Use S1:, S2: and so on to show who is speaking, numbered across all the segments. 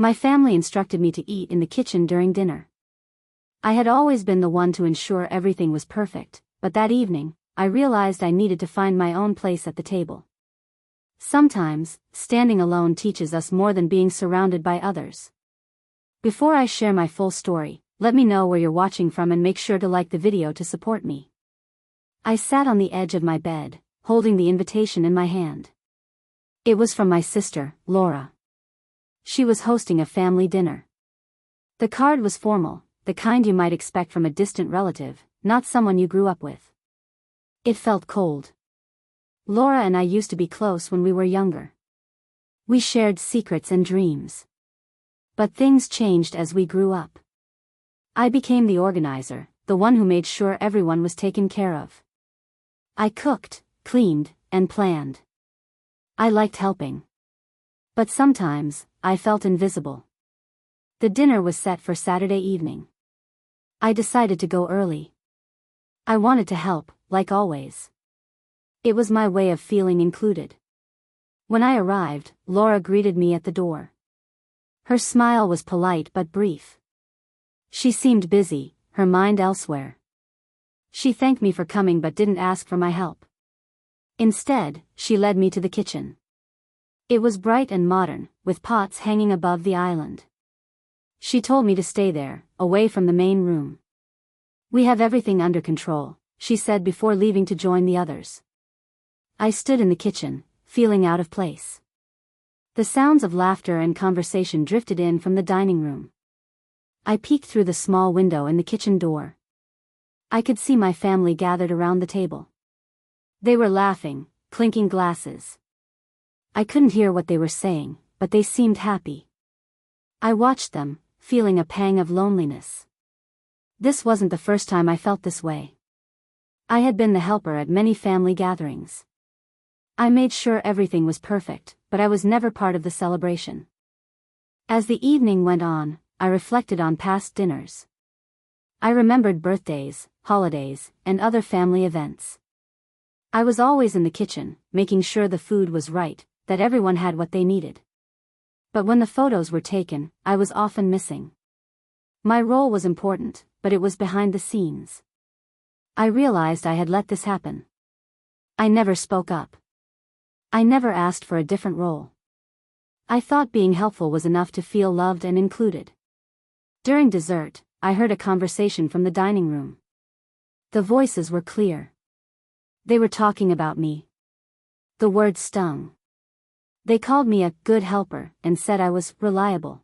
S1: My family instructed me to eat in the kitchen during dinner. I had always been the one to ensure everything was perfect, but that evening, I realized I needed to find my own place at the table. Sometimes, standing alone teaches us more than being surrounded by others. Before I share my full story, let me know where you're watching from and make sure to like the video to support me. I sat on the edge of my bed, holding the invitation in my hand. It was from my sister, Laura. She was hosting a family dinner. The card was formal, the kind you might expect from a distant relative, not someone you grew up with. It felt cold. Laura and I used to be close when we were younger. We shared secrets and dreams. But things changed as we grew up. I became the organizer, the one who made sure everyone was taken care of. I cooked, cleaned, and planned. I liked helping. But sometimes, I felt invisible. The dinner was set for Saturday evening. I decided to go early. I wanted to help, like always. It was my way of feeling included. When I arrived, Laura greeted me at the door. Her smile was polite but brief. She seemed busy, her mind elsewhere. She thanked me for coming but didn't ask for my help. Instead, she led me to the kitchen. It was bright and modern, with pots hanging above the island. She told me to stay there, away from the main room. "We have everything under control," she said before leaving to join the others. I stood in the kitchen, feeling out of place. The sounds of laughter and conversation drifted in from the dining room. I peeked through the small window in the kitchen door. I could see my family gathered around the table. They were laughing, clinking glasses. I couldn't hear what they were saying, but they seemed happy. I watched them, feeling a pang of loneliness. This wasn't the first time I felt this way. I had been the helper at many family gatherings. I made sure everything was perfect, but I was never part of the celebration. As the evening went on, I reflected on past dinners. I remembered birthdays, holidays, and other family events. I was always in the kitchen, making sure the food was right, that everyone had what they needed. But when the photos were taken, I was often missing. My role was important, but it was behind the scenes. I realized I had let this happen. I never spoke up. I never asked for a different role. I thought being helpful was enough to feel loved and included. During dessert, I heard a conversation from the dining room. The voices were clear. They were talking about me. The words stung. They called me a good helper and said I was reliable.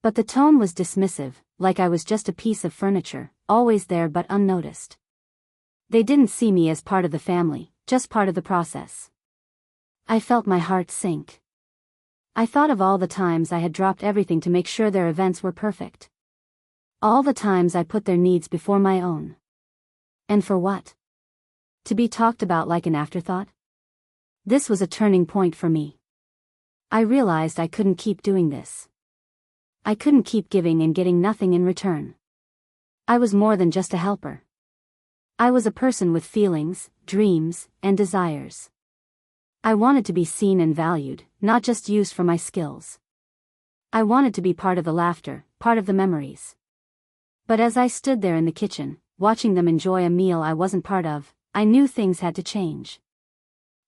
S1: But the tone was dismissive, like I was just a piece of furniture, always there but unnoticed. They didn't see me as part of the family, just part of the process. I felt my heart sink. I thought of all the times I had dropped everything to make sure their events were perfect. All the times I put their needs before my own. And for what? To be talked about like an afterthought? This was a turning point for me. I realized I couldn't keep doing this. I couldn't keep giving and getting nothing in return. I was more than just a helper. I was a person with feelings, dreams, and desires. I wanted to be seen and valued, not just used for my skills. I wanted to be part of the laughter, part of the memories. But as I stood there in the kitchen, watching them enjoy a meal I wasn't part of, I knew things had to change.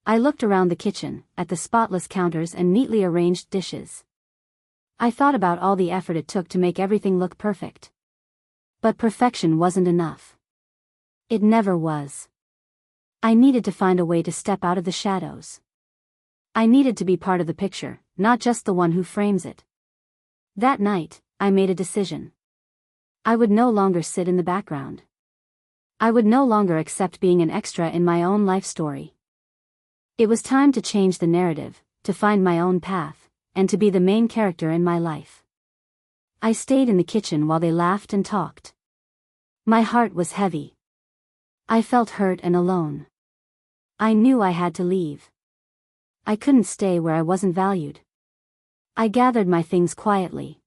S1: I looked around the kitchen, at the spotless counters and neatly arranged dishes. I thought about all the effort it took to make everything look perfect. But perfection wasn't enough. It never was. I needed to find a way to step out of the shadows. I needed to be part of the picture, not just the one who frames it. That night, I made a decision. I would no longer sit in the background. I would no longer accept being an extra in my own life story. It was time to change the narrative, to find my own path, and to be the main character in my life. I stayed in the kitchen while they laughed and talked. My heart was heavy. I felt hurt and alone. I knew I had to leave. I couldn't stay where I wasn't valued. I gathered my things quietly.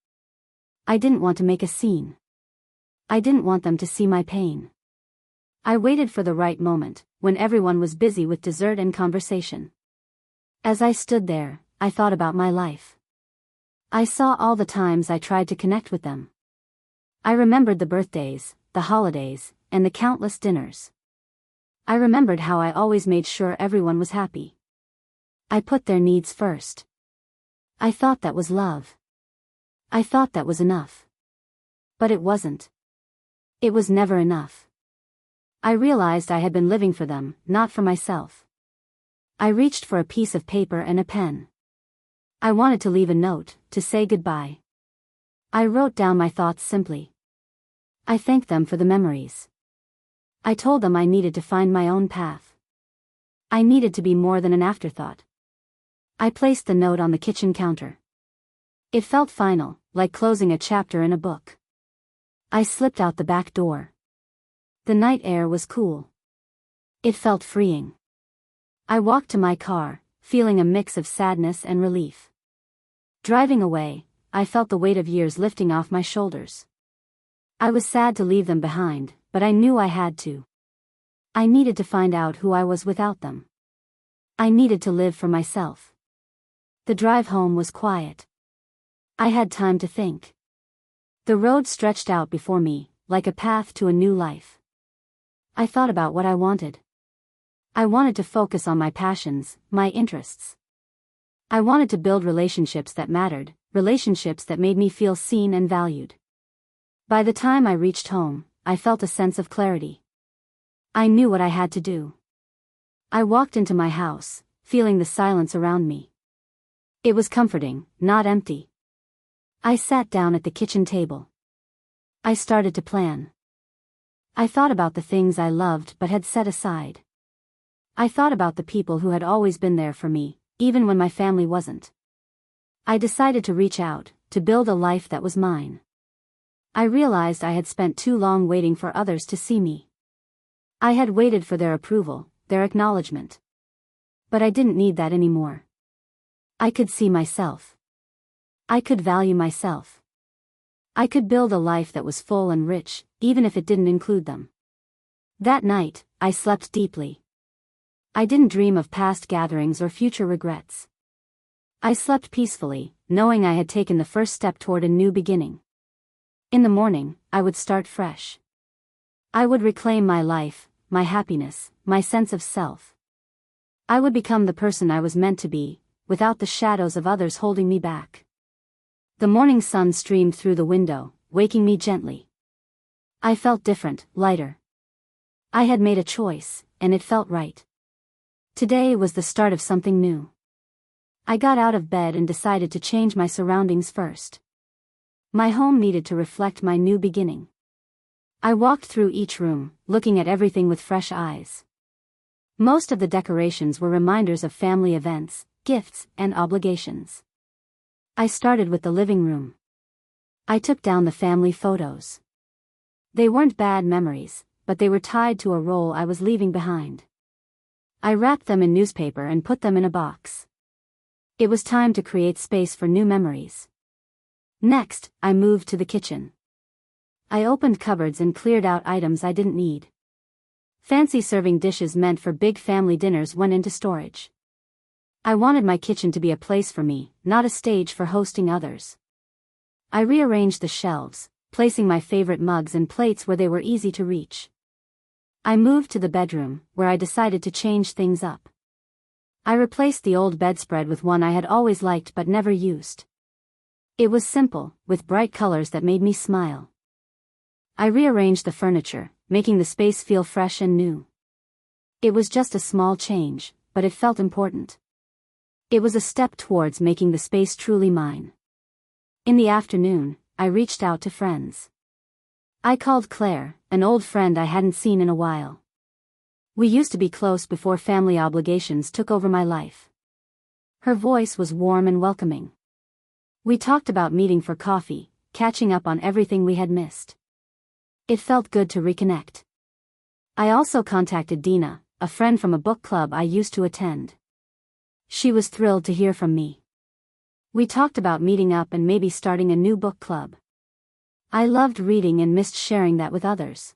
S1: I didn't want to make a scene. I didn't want them to see my pain. I waited for the right moment, when everyone was busy with dessert and conversation. As I stood there, I thought about my life. I saw all the times I tried to connect with them. I remembered the birthdays, the holidays, and the countless dinners. I remembered how I always made sure everyone was happy. I put their needs first. I thought that was love. I thought that was enough. But it wasn't. It was never enough. I realized I had been living for them, not for myself. I reached for a piece of paper and a pen. I wanted to leave a note, to say goodbye. I wrote down my thoughts simply. I thanked them for the memories. I told them I needed to find my own path. I needed to be more than an afterthought. I placed the note on the kitchen counter. It felt final, like closing a chapter in a book. I slipped out the back door. The night air was cool. It felt freeing. I walked to my car, feeling a mix of sadness and relief. Driving away, I felt the weight of years lifting off my shoulders. I was sad to leave them behind, but I knew I had to. I needed to find out who I was without them. I needed to live for myself. The drive home was quiet. I had time to think. The road stretched out before me, like a path to a new life. I thought about what I wanted. I wanted to focus on my passions, my interests. I wanted to build relationships that mattered, relationships that made me feel seen and valued. By the time I reached home, I felt a sense of clarity. I knew what I had to do. I walked into my house, feeling the silence around me. It was comforting, not empty. I sat down at the kitchen table. I started to plan. I thought about the things I loved but had set aside. I thought about the people who had always been there for me, even when my family wasn't. I decided to reach out, to build a life that was mine. I realized I had spent too long waiting for others to see me. I had waited for their approval, their acknowledgement. But I didn't need that anymore. I could see myself. I could value myself. I could build a life that was full and rich, even if it didn't include them. That night, I slept deeply. I didn't dream of past gatherings or future regrets. I slept peacefully, knowing I had taken the first step toward a new beginning. In the morning, I would start fresh. I would reclaim my life, my happiness, my sense of self. I would become the person I was meant to be, without the shadows of others holding me back. The morning sun streamed through the window, waking me gently. I felt different, lighter. I had made a choice, and it felt right. Today was the start of something new. I got out of bed and decided to change my surroundings first. My home needed to reflect my new beginning. I walked through each room, looking at everything with fresh eyes. Most of the decorations were reminders of family events, gifts, and obligations. I started with the living room. I took down the family photos. They weren't bad memories, but they were tied to a role I was leaving behind. I wrapped them in newspaper and put them in a box. It was time to create space for new memories. Next, I moved to the kitchen. I opened cupboards and cleared out items I didn't need. Fancy serving dishes meant for big family dinners went into storage. I wanted my kitchen to be a place for me, not a stage for hosting others. I rearranged the shelves, placing my favorite mugs and plates where they were easy to reach. I moved to the bedroom, where I decided to change things up. I replaced the old bedspread with one I had always liked but never used. It was simple, with bright colors that made me smile. I rearranged the furniture, making the space feel fresh and new. It was just a small change, but it felt important. It was a step towards making the space truly mine. In the afternoon, I reached out to friends. I called Claire, an old friend I hadn't seen in a while. We used to be close before family obligations took over my life. Her voice was warm and welcoming. We talked about meeting for coffee, catching up on everything we had missed. It felt good to reconnect. I also contacted Dina, a friend from a book club I used to attend. She was thrilled to hear from me. We talked about meeting up and maybe starting a new book club. I loved reading and missed sharing that with others.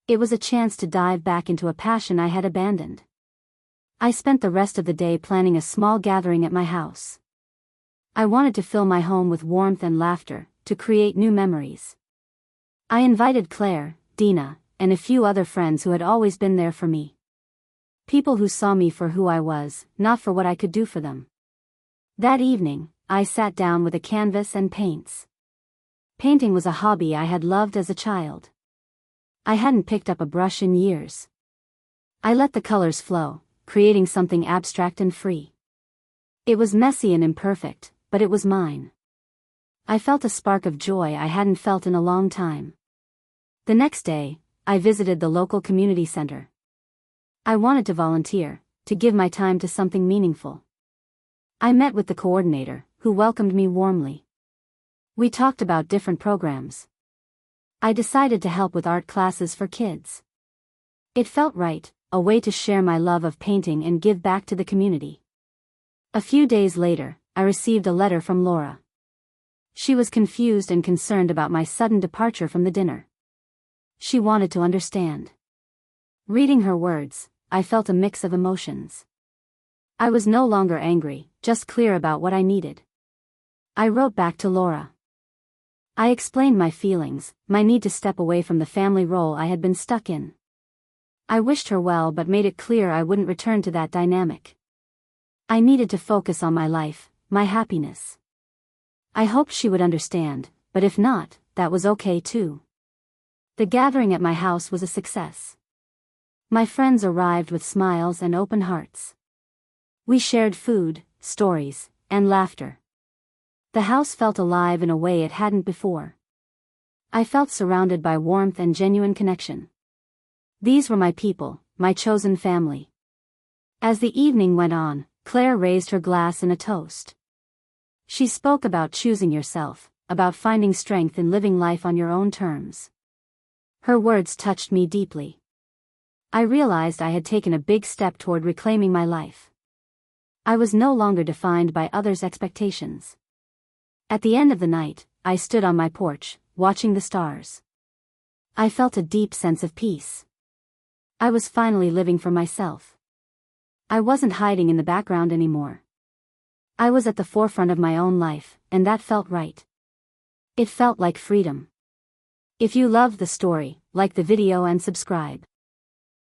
S1: It was a chance to dive back into a passion I had abandoned. I spent the rest of the day planning a small gathering at my house. I wanted to fill my home with warmth and laughter, to create new memories. I invited Claire, Dina, and a few other friends who had always been there for me. People who saw me for who I was, not for what I could do for them. That evening, I sat down with a canvas and paints. Painting was a hobby I had loved as a child. I hadn't picked up a brush in years. I let the colors flow, creating something abstract and free. It was messy and imperfect, but it was mine. I felt a spark of joy I hadn't felt in a long time. The next day, I visited the local community center. I wanted to volunteer, to give my time to something meaningful. I met with the coordinator, who welcomed me warmly. We talked about different programs. I decided to help with art classes for kids. It felt right, a way to share my love of painting and give back to the community. A few days later, I received a letter from Laura. She was confused and concerned about my sudden departure from the dinner. She wanted to understand. Reading her words, I felt a mix of emotions. I was no longer angry, just clear about what I needed. I wrote back to Laura. I explained my feelings, my need to step away from the family role I had been stuck in. I wished her well but made it clear I wouldn't return to that dynamic. I needed to focus on my life, my happiness. I hoped she would understand, but if not, that was okay too. The gathering at my house was a success. My friends arrived with smiles and open hearts. We shared food, stories, and laughter. The house felt alive in a way it hadn't before. I felt surrounded by warmth and genuine connection. These were my people, my chosen family. As the evening went on, Claire raised her glass in a toast. She spoke about choosing yourself, about finding strength in living life on your own terms. Her words touched me deeply. I realized I had taken a big step toward reclaiming my life. I was no longer defined by others' expectations. At the end of the night, I stood on my porch, watching the stars. I felt a deep sense of peace. I was finally living for myself. I wasn't hiding in the background anymore. I was at the forefront of my own life, and that felt right. It felt like freedom. If you loved the story, like the video and subscribe.